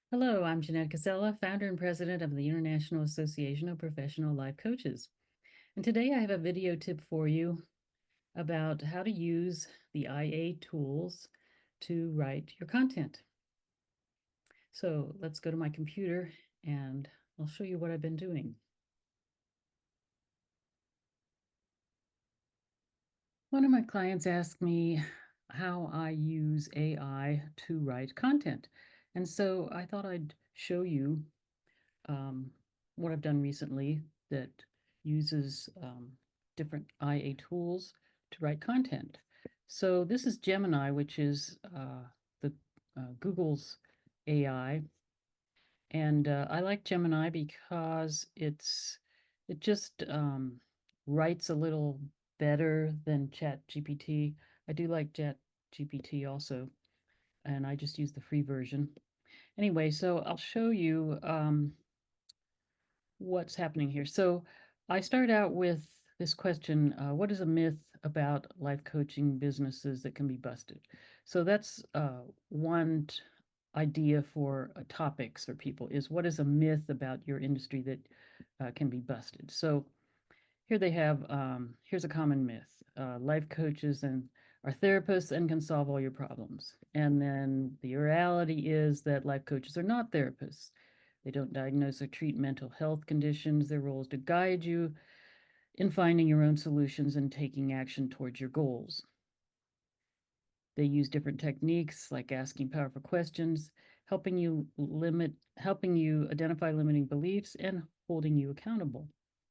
Hello, I'm Jeannette Koczela, founder and president of the International Association of Professional Life Coaches. And today I have a video tip for you about how to use the IA tools to write your content. So let's go to my computer and I'll show you what I've been doing. One of my clients asked me how I use AI to write content. And so I thought I'd show you um, what I've done recently that uses different IA tools to write content. So this is Gemini, which is the Google's AI, and I like Gemini because it just writes a little better than Chat GPT. I do like Chat GPT also, and I just use the free version. Anyway, so I'll show you what's happening here. So I start out with this question, what is a myth about life coaching businesses that can be busted? So that's one idea for topics for people is what is a myth about your industry that can be busted? So here they have, here's a common myth. Life coaches and are therapists and can solve all your problems. And then the reality is that life coaches are not therapists. They don't diagnose or treat mental health conditions. Their role is to guide you in finding your own solutions and taking action towards your goals. They use different techniques like asking powerful questions, helping you identify limiting beliefs and holding you accountable.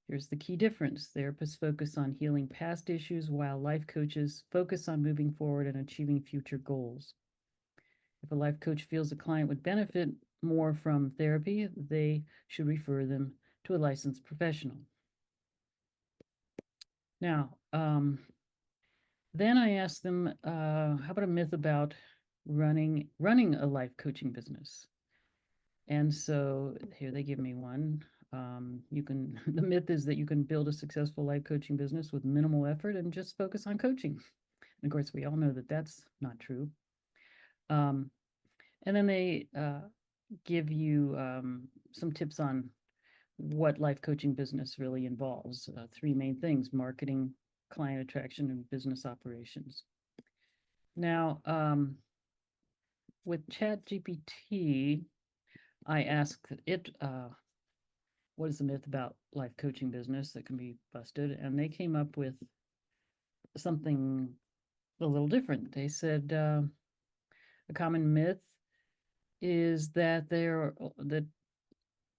Here's the key difference. Therapists focus on healing past issues while life coaches focus on moving forward and achieving future goals. If a life coach feels a client would benefit more from therapy, they should refer them to a licensed professional. Now, then I asked them, how about a myth about running a life coaching business? And so here they give me one. You can the myth is that you can build a successful life coaching business with minimal effort and just focus on coaching. And of course, we all know that that's not true. Um, and then they give you some tips on what life coaching business really involves. Three main things: marketing, client attraction, and business operations. Now, with ChatGPT, I asked it, what is the myth about life coaching business that can be busted? And they came up with something a little different. They said a common myth is that that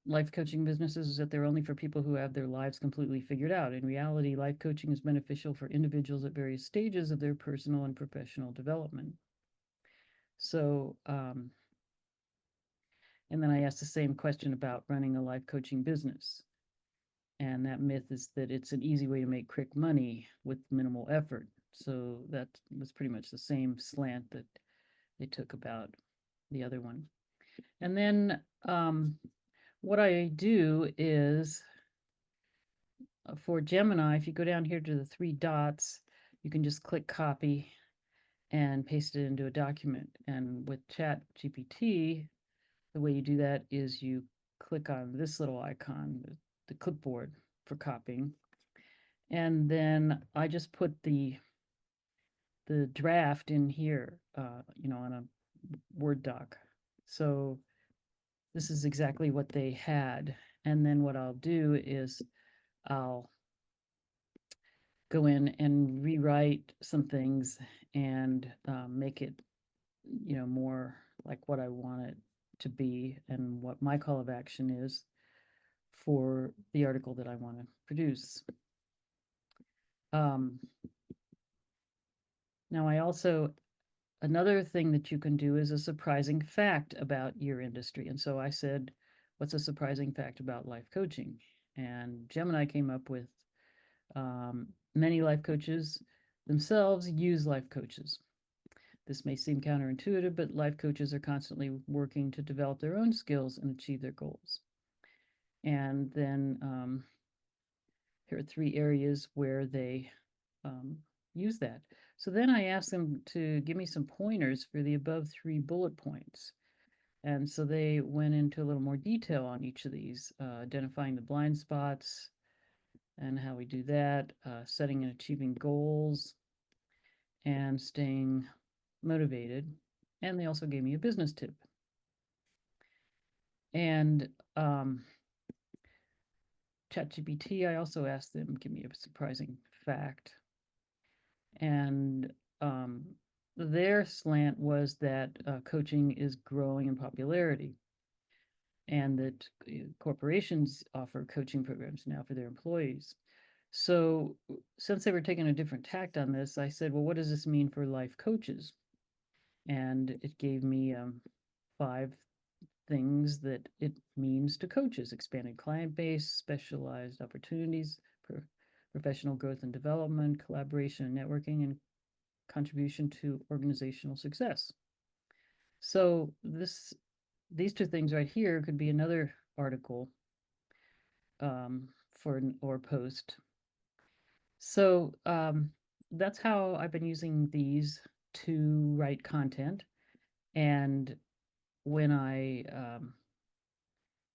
life coaching businesses is that they're only for people who have their lives completely figured out. In reality, life coaching is beneficial for individuals at various stages of their personal and professional development. So, and then I asked the same question about running a life coaching business. And that myth is that it's an easy way to make quick money with minimal effort. So that was pretty much the same slant that they took about the other one. And then what I do is for Gemini, if you go down here to the three dots, you can just click copy and paste it into a document. And with Chat GPT, the way you do that is you click on this little icon, the clipboard for copying. And then I just put the draft in here, on a Word doc. So this is exactly what they had. And then what I'll do is I'll go in and rewrite some things and make it, more like what I want it to be and what my call of action is for the article that I want to produce. Um, Now, another thing that you can do is a surprising fact about your industry. And so I said, what's a surprising fact about life coaching? And Gemini came up with many life coaches themselves use life coaches. This may seem counterintuitive, but life coaches are constantly working to develop their own skills and achieve their goals. And then here are three areas where they use that. So then I asked them to give me some pointers for the above three bullet points. And so they went into a little more detail on each of these, identifying the blind spots and how we do that, setting and achieving goals, and staying motivated. And they also gave me a business tip. And ChatGPT, I also asked them, give me a surprising fact. And their slant was that coaching is growing in popularity, and that corporations offer coaching programs now for their employees. So, since they were taking a different tact on this, I said, well, what does this mean for life coaches? And it gave me 5 things that it means to coaches: expanded client base, specialized opportunities, professional growth and development, collaboration and networking, and contribution to organizational success. So these 2 things right here could be another article for or post. So that's how I've been using these to write content. And when I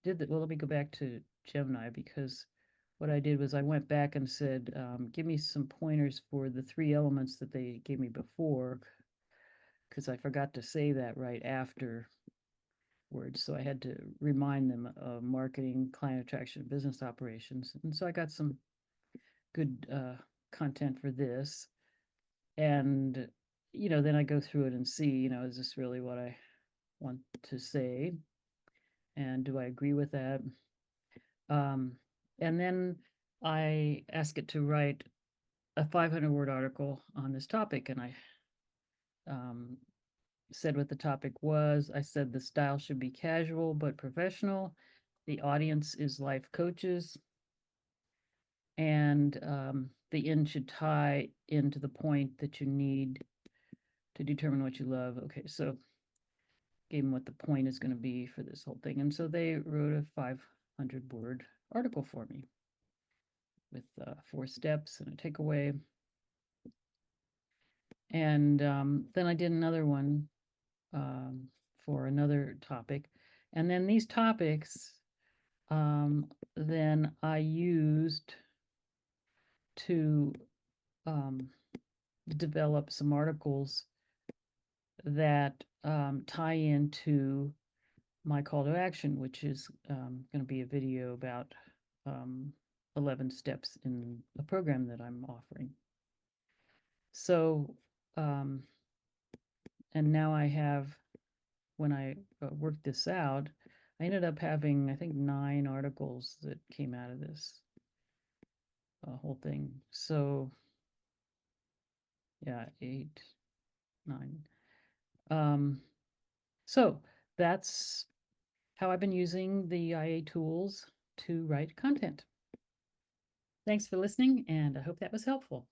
did that, well, let me go back to Gemini, because what I did was I went back and said, give me some pointers for the 3 elements that they gave me before, because I forgot to say that right after words. So I had to remind them of marketing, client attraction, business operations. And so I got some good content for this. And, then I go through it and see, is this really what I want to say? And do I agree with that? And then I ask it to write a 500-word article on this topic. And I said what the topic was. I said the style should be casual but professional. The audience is life coaches. And the end should tie into the point that you need to determine what you love. Okay, so gave them what the point is going to be for this whole thing. And so they wrote a 500-word article for me with 4 steps and a takeaway. And then I did another one for another topic. And then these topics, then I used to develop some articles that tie into my call to action, which is going to be a video about 11 steps in a program that I'm offering. So, and now I have, when I worked this out, I ended up having, I think, 9 articles that came out of this whole thing. So, yeah, 8, 9. So that's how I've been using the IA tools to write content. Thanks for listening, and I hope that was helpful.